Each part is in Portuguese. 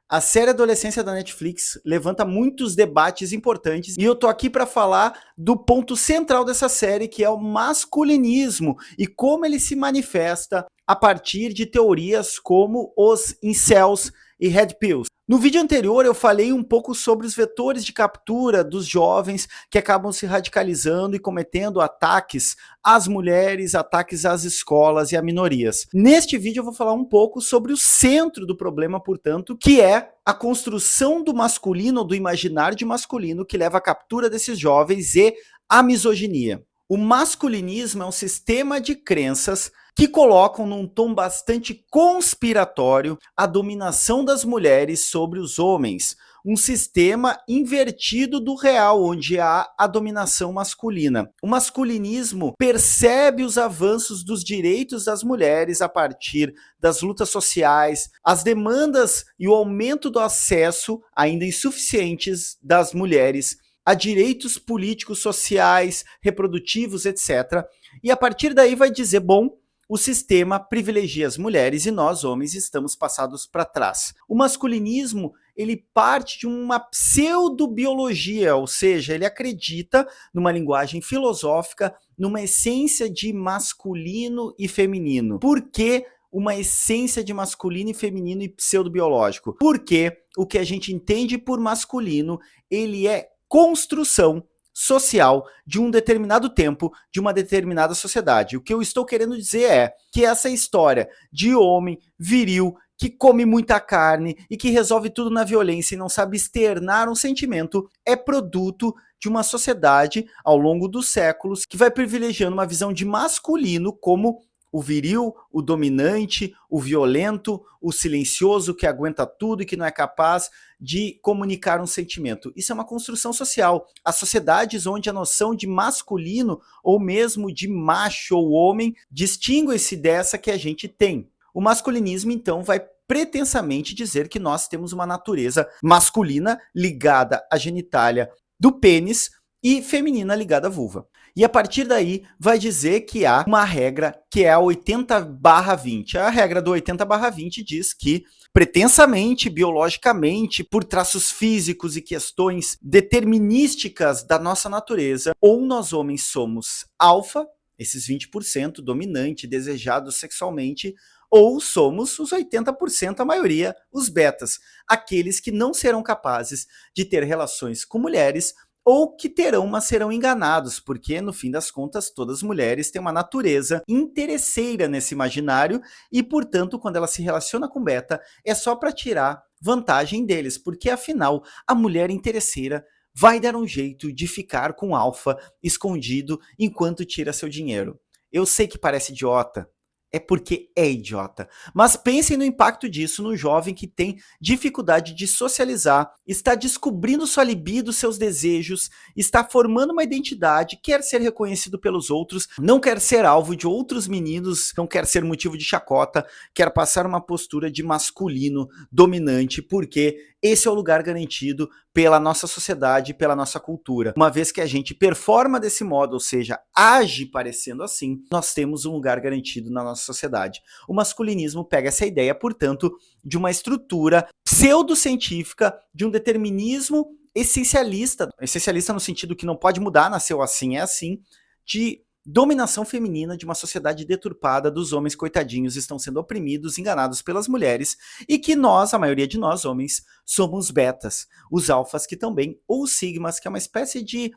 A série Adolescência da Netflix levanta muitos debates importantes e eu tô aqui para falar do ponto central dessa série, que é o masculinismo e como ele se manifesta a partir de teorias como os incels e red pills. No vídeo anterior eu falei um pouco sobre os vetores de captura dos jovens que acabam se radicalizando e cometendo ataques às mulheres, ataques às escolas e a minorias. Neste vídeo eu vou falar um pouco sobre o centro do problema, portanto, que é a construção do masculino, ou do imaginário de masculino, que leva à captura desses jovens e à misoginia. O masculinismo é um sistema de crenças que colocam num tom bastante conspiratório a dominação das mulheres sobre os homens, um sistema invertido do real, onde há a dominação masculina. O masculinismo percebe os avanços dos direitos das mulheres a partir das lutas sociais, as demandas e o aumento do acesso, ainda insuficientes, das mulheres a direitos políticos, sociais, reprodutivos, etc. E a partir daí vai dizer, bom, o sistema privilegia as mulheres e nós, homens, estamos passados para trás. O masculinismo, ele parte de uma pseudobiologia, ou seja, ele acredita numa linguagem filosófica, numa essência de masculino e feminino. Por que uma essência de masculino e feminino e pseudobiológico? Porque o que a gente entende por masculino, ele é construção social de um determinado tempo, de uma determinada sociedade. O que eu estou querendo dizer é que essa história de homem viril que come muita carne e que resolve tudo na violência e não sabe externar um sentimento é produto de uma sociedade ao longo dos séculos que vai privilegiando uma visão de masculino como o viril, o dominante, o violento, o silencioso que aguenta tudo e que não é capaz de comunicar um sentimento. Isso é uma construção social. As sociedades onde a noção de masculino ou mesmo de macho ou homem distingue-se dessa que a gente tem. O masculinismo, então, vai pretensamente dizer que nós temos uma natureza masculina ligada à genitália do pênis e feminina ligada à vulva. E a partir daí vai dizer que há uma regra que é a 80/20. A regra do 80/20 diz que, pretensamente, biologicamente, por traços físicos e questões determinísticas da nossa natureza, ou nós homens somos alfa, esses 20% dominante, desejado sexualmente, ou somos os 80%, a maioria, os betas, aqueles que não serão capazes de ter relações com mulheres ou que terão, mas serão enganados, porque no fim das contas todas as mulheres têm uma natureza interesseira nesse imaginário e, portanto, quando ela se relaciona com beta, é só para tirar vantagem deles, porque afinal a mulher interesseira vai dar um jeito de ficar com alfa escondido enquanto tira seu dinheiro. Eu sei que parece idiota, é porque é idiota. Mas pensem no impacto disso no jovem que tem dificuldade de socializar, está descobrindo sua libido, seus desejos, está formando uma identidade, quer ser reconhecido pelos outros, não quer ser alvo de outros meninos, não quer ser motivo de chacota, quer passar uma postura de masculino dominante, porque esse é o lugar garantido pela nossa sociedade, pela nossa cultura. Uma vez que a gente performa desse modo, ou seja, age parecendo assim, nós temos um lugar garantido na nossa sociedade. O masculinismo pega essa ideia, portanto, de uma estrutura pseudocientífica, de um determinismo essencialista no sentido que não pode mudar, nasceu assim, é assim, de dominação feminina de uma sociedade deturpada, dos homens coitadinhos estão sendo oprimidos, enganados pelas mulheres, e que nós, a maioria de nós homens, somos betas, os alfas que também, ou os sigmas, que é uma espécie de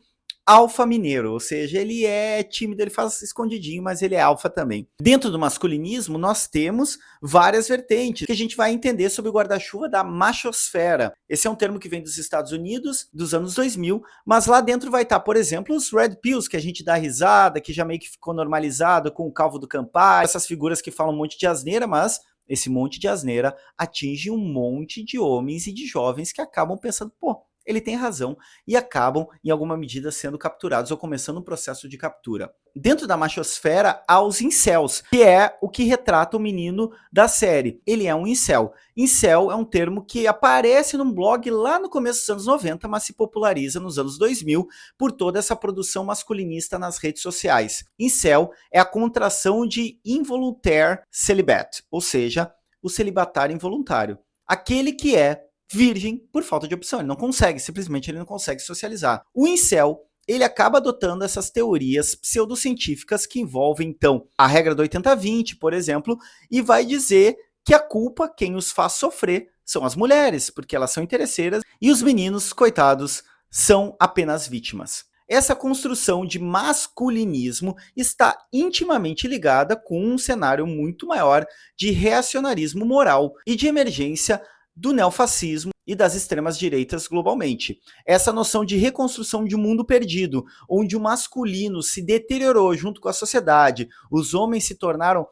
alfa mineiro, ou seja, ele é tímido, ele faz escondidinho, mas ele é alfa também. Dentro do masculinismo, nós temos várias vertentes que a gente vai entender sobre o guarda-chuva da machosfera. Esse é um termo que vem dos Estados Unidos, dos anos 2000, mas lá dentro vai estar, por exemplo, os red pills, que a gente dá risada, que já meio que ficou normalizado com o Calvo do Campari, essas figuras que falam um monte de asneira, mas esse monte de asneira atinge um monte de homens e de jovens que acabam pensando, pô, ele tem razão, e acabam, em alguma medida, sendo capturados ou começando um processo de captura. Dentro da machosfera, há os incels, que é o que retrata o menino da série. Ele é um incel. Incel é um termo que aparece num blog lá no começo dos anos 90, mas se populariza nos anos 2000 por toda essa produção masculinista nas redes sociais. Incel é a contração de involuntary celibate, ou seja, o celibatário involuntário. Aquele que é virgem por falta de opção. Ele não consegue, simplesmente ele não consegue socializar. O incel, ele acaba adotando essas teorias pseudocientíficas que envolvem, então, a regra do 80-20, por exemplo, e vai dizer que a culpa, quem os faz sofrer, são as mulheres, porque elas são interesseiras, e os meninos, coitados, são apenas vítimas. Essa construção de masculinismo está intimamente ligada com um cenário muito maior de reacionarismo moral e de emergência do neofascismo e das extremas direitas globalmente. Essa noção de reconstrução de um mundo perdido, onde o masculino se deteriorou junto com a sociedade, os homens se tornaram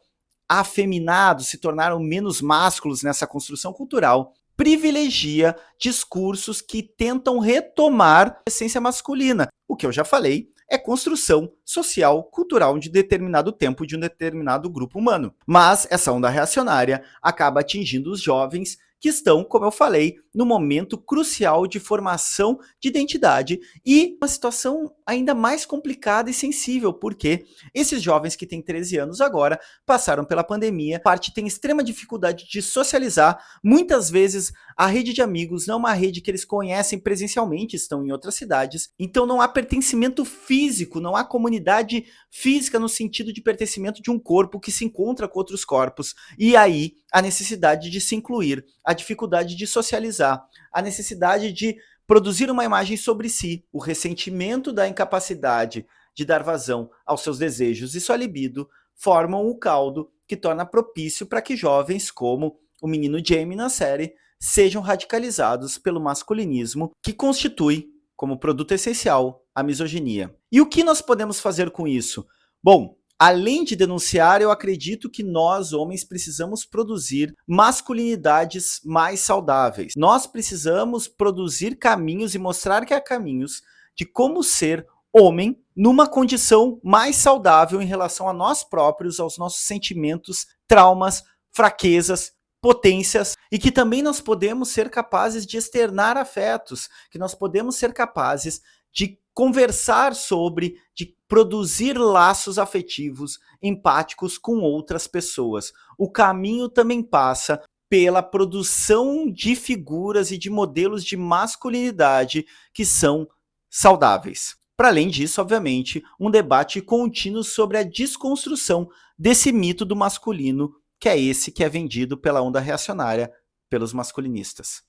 afeminados, se tornaram menos másculos nessa construção cultural, privilegia discursos que tentam retomar a essência masculina. O que eu já falei é construção social, cultural de determinado tempo, de um determinado grupo humano. Mas essa onda reacionária acaba atingindo os jovens que estão, como eu falei, no momento crucial de formação de identidade e uma situação ainda mais complicada e sensível, porque esses jovens que têm 13 anos agora passaram pela pandemia, parte tem extrema dificuldade de socializar, muitas vezes a rede de amigos não é uma rede que eles conhecem presencialmente, estão em outras cidades, então não há pertencimento físico, não há comunidade física no sentido de pertencimento de um corpo que se encontra com outros corpos, e aí a necessidade de se incluir, a dificuldade de socializar, a necessidade de produzir uma imagem sobre si, o ressentimento da incapacidade de dar vazão aos seus desejos e sua libido formam o caldo que torna propício para que jovens como o menino Jamie na série sejam radicalizados pelo masculinismo que constitui, como produto essencial, a misoginia. E o que nós podemos fazer com isso? Bom, além de denunciar, eu acredito que nós, homens, precisamos produzir masculinidades mais saudáveis. Nós precisamos produzir caminhos e mostrar que há caminhos de como ser homem numa condição mais saudável em relação a nós próprios, aos nossos sentimentos, traumas, fraquezas, potências, e que também nós podemos ser capazes de externar afetos, que nós podemos ser capazes de conversar sobre, de produzir laços afetivos, empáticos com outras pessoas. O caminho também passa pela produção de figuras e de modelos de masculinidade que são saudáveis. Para além disso, obviamente, um debate contínuo sobre a desconstrução desse mito do masculino, que é esse que é vendido pela onda reacionária pelos masculinistas.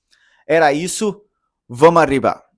Era isso, vamos arriba!